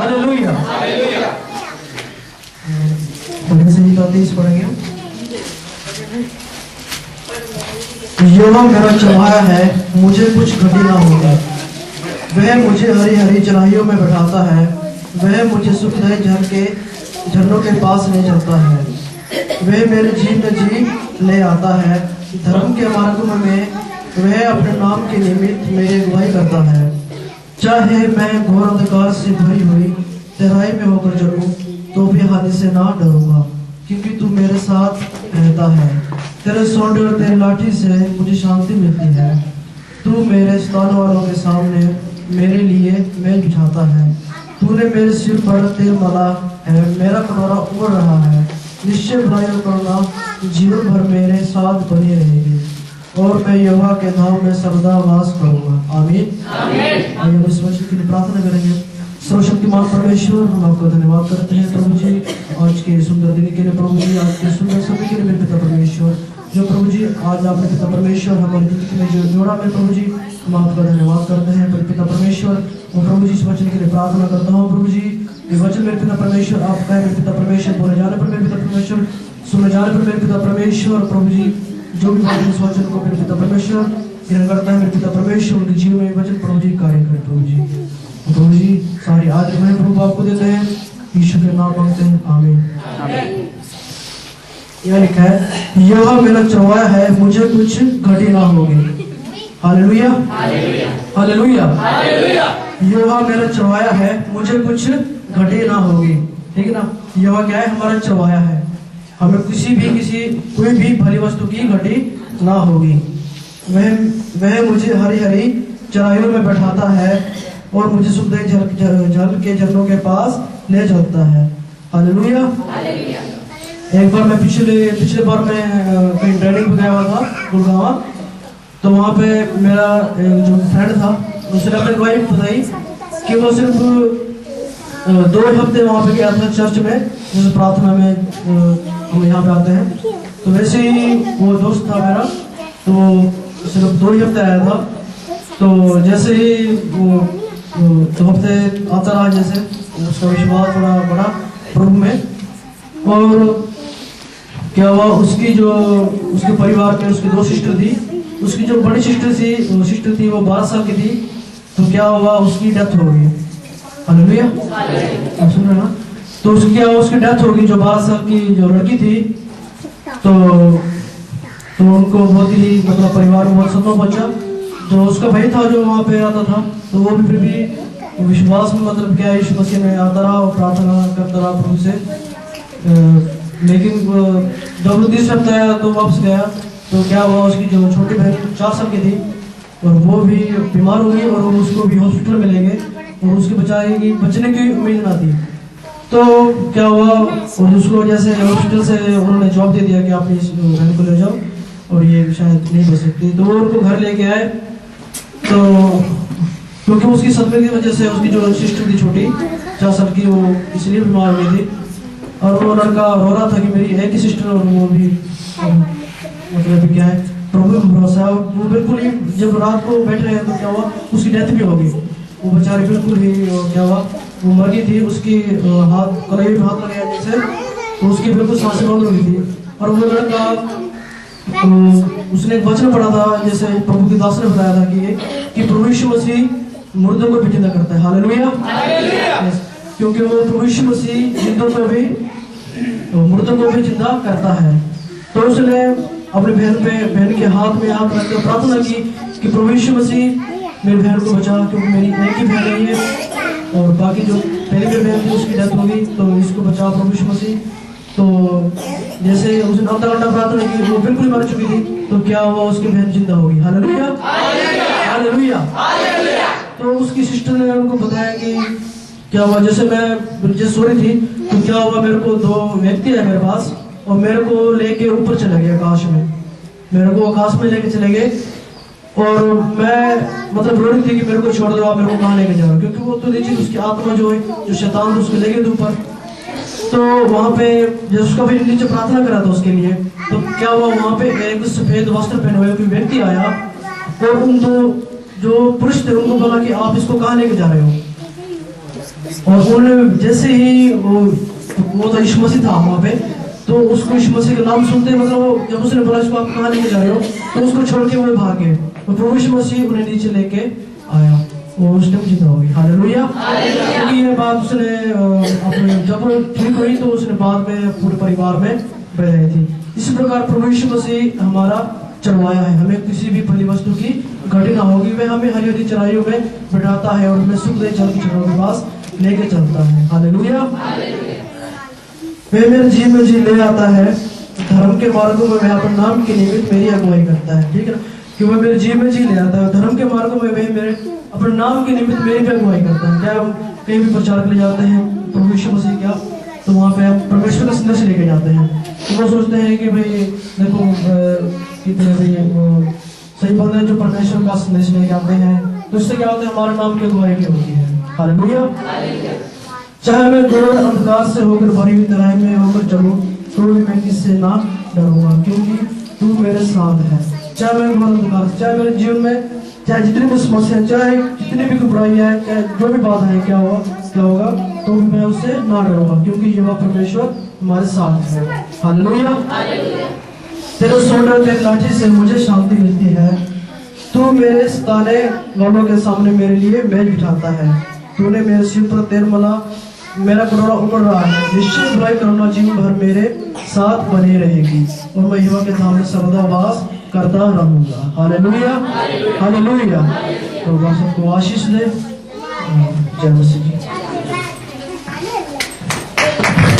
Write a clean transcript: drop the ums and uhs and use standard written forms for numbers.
Hallelujah. पढ़ने से ही 30 पढ़ेंगे। यहोवा मेरा चौराहा है, मुझे कुछ घटी ना होगा। वह मुझे हरी हरी चराइयों में बैठाता है, वह मुझे सुखदायी झरनों के पास ले जाता है। वह मेरे जीव में जी ले आता है, धर्म के मार्गों में वह अपने नाम के निमित्त मेरी अगुवाई करता है। चाहे मैं घोर अंधकार से भरी हुई तराई में होकर चलूं, तो भी हानि से ना डरूंगा, क्योंकि तू मेरे साथ रहता है। तेरे सौंदे और तेरी लाठी से मुझे शांति मिलती है। तू मेरे स्थान वालों के सामने मेरे लिए मेल बिछाता है। तूने मेरे सिर पर तेल मला है, मेरा कटोरा उबल रहा है। निश्चय बुराई और करुणा जीवन भर मेरे साथ बनी रहेगी, और मैं यहोवा के धाम में सर्वदा वास करूंगा। आमीन। आइए हम इस वचन के लिए प्रार्थना करेंगे। सर्वशक्तिमान परमेश्वर, हम आपको धन्यवाद करते हैं प्रभु जी, आज के सुंदर दिन के लिए प्रभु जी, आज के सुंदर समय के लिए मेरे पिता परमेश्वर, जो प्रभु जी आज आपने पिता परमेश्वर हमारी जिंदगी में जो जोड़ा है प्रभु जी, हम आपका धन्यवाद करते हैं मेरे पिता परमेश्वर। और प्रभु जी इस वचन के लिए प्रार्थना करता हूँ प्रभु जी, ये वचन मेरे पिता परमेश्वर आपका है मेरे पिता परमेश्वर। बोले जाने पर मेरे पिता परमेश्वर, सुने जाने पर मेरे पिता परमेश्वर प्रभु जी, जो भी वचन इस वचन को मेरे पिता परमेश्वर ग्रहण करता है मेरे पिता परमेश्वर, उनके जीवन में वचन प्रभु जी कार्य करे प्रभु जी। प्रभु जी सारी आदर में प्रभु आपको देते हैं, ईश्वर के नाम मांगते हैं। आमीन। यह लिखा है, यह मेरा चौराहा है, मुझे कुछ घटी ना होगी। Hallelujah, hallelujah, hallelujah. यह मेरा चौराहा है, मुझे कुछ घटी ना होगी। ठीक है ना, यह क्या है? हमारा चौराहा है। हमें कोई भी भली वस्तु की घटी ना होगी। वह मुझे हरी हरी चराइयों में बैठाता है, और मुझे सुखदायी जल के झरनों के पास ले जाता है। हालेलुया। एक बार मैं पिछले बार मैं कहीं ट्रेनिंग पे गया हुआ था गुड़गांव, तो वहाँ पे मेरा जो फ्रेंड था उसने अपने वाइफ बताई कि वो सिर्फ 2 हफ्ते वहाँ पे गया था चर्च में, जैसे प्रार्थना में हम यहाँ पे आते हैं। तो वैसे ही वो दोस्त था मेरा, तो सिर्फ 2 ही हफ्ते आया था। तो जैसे ही वो 2 हफ्ते आता रहा, जैसे उसका विश्वास थोड़ा बड़ा प्रभु में, और क्या हुआ उसके परिवार में उसकी 2 सिस्टर थी। उसकी जो बड़ी सिस्टर थी वो 12 साल की थी। तो क्या हुआ, उसकी डेथ हो गई। हालेलुया, आप सुन रहे ना? तो उसकी डेथ हो गई, जो 12 साल की जो लड़की थी। तो उनको बहुत ही मतलब परिवार में बहुत सदमा पहुंचा। जो उसका भाई था जो वहाँ पे आता था, तो वो भी फिर भी विश्वास में मतलब क्या यीशु मसीह में आता रहा और प्रार्थना करता रहा प्रभु से। लेकिन जब 30 हफ्ते आया तो वापस गया। तो क्या हुआ, उसकी जो छोटी बहन 4 साल की थी, और वो भी बीमार हो गई, और उसको भी हॉस्पिटल में ले गए, और उसके बचने की उम्मीद ना थी। तो क्या हुआ, और उसको जैसे हॉस्पिटल से उन्होंने जॉब दे दिया कि आप इस बहन को ले जाओ, और ये शायद नहीं बच सकती। तो वो उनको घर लेके आए। तो क्योंकि उसकी सदमे की वजह से उसकी जो सिस्टर थी छोटी 4 साल की, वो इसलिए बीमार हो गई थी। और वो लड़का रो रहा था कि मेरी एक ही सिस्टर, और वो भी मतलब क्या है प्रभु में भरोसा है। वो बिल्कुल ही जब रात को बैठ रहे हैं तो क्या हुआ, उसकी डेथ भी हो गई। वो बेचारी बिल्कुल ही क्या हुआ, वो मर गई थी। उसकी कलाई में हाथ लगाया जैसे, तो उसकी बिल्कुल सांसें बंद हो गई थी। और वो लड़का उसने एक वचन पढ़ा था, जैसे प्रभु के दास ने बताया था कि प्रभु यीशु मसीह मुर्दों को भी जिंदा करता है। हालेलुया, क्योंकि वो प्रभु यीशु मसीह जिंदों को भी मुर्दों को भी जिंदा करता है। तो उसने अपने बहन के हाथ में हाथ रखकर प्रार्थना की कि प्रभु यीशु मसीह मेरी बहन को बचा, क्योंकि मेरी एक ही बहन नहीं है, और बाकी जो पहले की बहन थी उसकी डेथ हो गई, तो इसको बचा प्रभु यीशु मसीह। तो जैसे उसने आधा घंटा प्रार्थना की, वो बिल्कुल मर चुकी थी। तो क्या हुआ, उसकी बहन जिंदा होगी। Hallelujah, hallelujah. तो उसकी सिस्टर ने उनको बताया कि क्या हुआ, जैसे सो रही थी, तो क्या हुआ, मेरे को 2 व्यक्ति है मेरे पास, और मेरे को लेके ऊपर चले गए आकाश में। मेरे को आकाश में लेके चले गए, और मैं मतलब रो रही थी कि मेरे को छोड़ दो, आप मेरे को कहाँ लेके जा रहे हो, क्योंकि वो तो देखिए उसकी आत्मा जो है, जो शैतान उसको ले गए थे ऊपर। तो वहाँ पे जब उसका भाई नीचे प्रार्थना करा था उसके लिए, तो क्या हुआ, वहाँ पे एक सफेद वस्त्र पहने हुए कोई व्यक्ति आया, और उन 2 जो पुरुष थे उनको बोला कि आप इसको कहाँ लेके जा रहे हो। और उन्होंने जैसे ही वो तो यीशु मसीह था वहाँ पे, तो उसको यीशु मसीह का नाम सुनते मतलब वो जब उसने बोला इसको आप कहाँ लेके जा रहे हो, तो उसको छोड़ के वो भागे, तो प्रभु यीशु मसीह उन्हें नीचे लेके आया, वो उस टाइम जिंदा हो गई। हालेलुया। क्योंकि ये बात उसने अपने जब वो ठीक हुई तो उसने बाद में पूरे परिवार में बताई थी। इसी प्रकार प्रभु यीशु मसीह हमारा चढ़वाया है, हमें किसी भी फली वस्तु की घटी ना होगी, वह हमें हरी हरी चराइयों में बिठाता है और हमें सुखदायी जल की झरनों के पास लेके चलता है। हालेलुया। वह मेरे जीवन में जी ले आता है, धर्म के मार्गों में वह अपने नाम के निमित्त मेरी अगुवाई करता है। ठीक है ना, कि वह मेरे जीवन में जी ले आता है, धर्म के मार्गों में वह मेरे अपने नाम के निमित्त मेरी भी अगुवाई करता है। क्या हम कहीं भी प्रचार के लिए जाते हैं प्रभु यीशु मसीह क्या, तो वहाँ पे हम परमेश्वर का संदेश लेके जाते हैं, तो वो सोचते हैं कि भाई देखो कितने भाई वो सही बंदे हैं जो परमेश्वर का संदेश लेके आते हैं, तो इससे क्या होता है, हमारे नाम की अगुवाई भी होती है। हालेलुया। चाहे मैं घोर अंधकार से होकर भरी हुई तराई में होकर चलूं, तो भी मैं किससे ना डरूंगा, क्योंकि तू मेरे साथ है। चाहे मैं घोर अंधकार, चाहे मेरे जीवन में चाहे जितनी भी समस्या, चाहे जितनी भी बुराइयां हैं, चाहे जो भी बाधा है, क्या होगा, तो मैं उससे ना डरूंगा, क्योंकि यहोवा परमेश्वर हमारे साथ है। हालेलुया। तेरे सोंड और तेरे लाठी से मुझे शांति मिलती है, तू मेरे सताने वालों के सामने मेरे लिए मेज बिठाता है, तूने मेरे सिर पर तेल मला, मेरा कटोरा उमड़ रहा है, निश्चय बुराई करुणा जीवन भर मेरे साथ बनी रहेगी, और मैं यहोवा के धाम में सर्वदा वास करता रहूंगा। हालेलुया। हालेलुया। तो सबको आशीष दे। जय मसीह।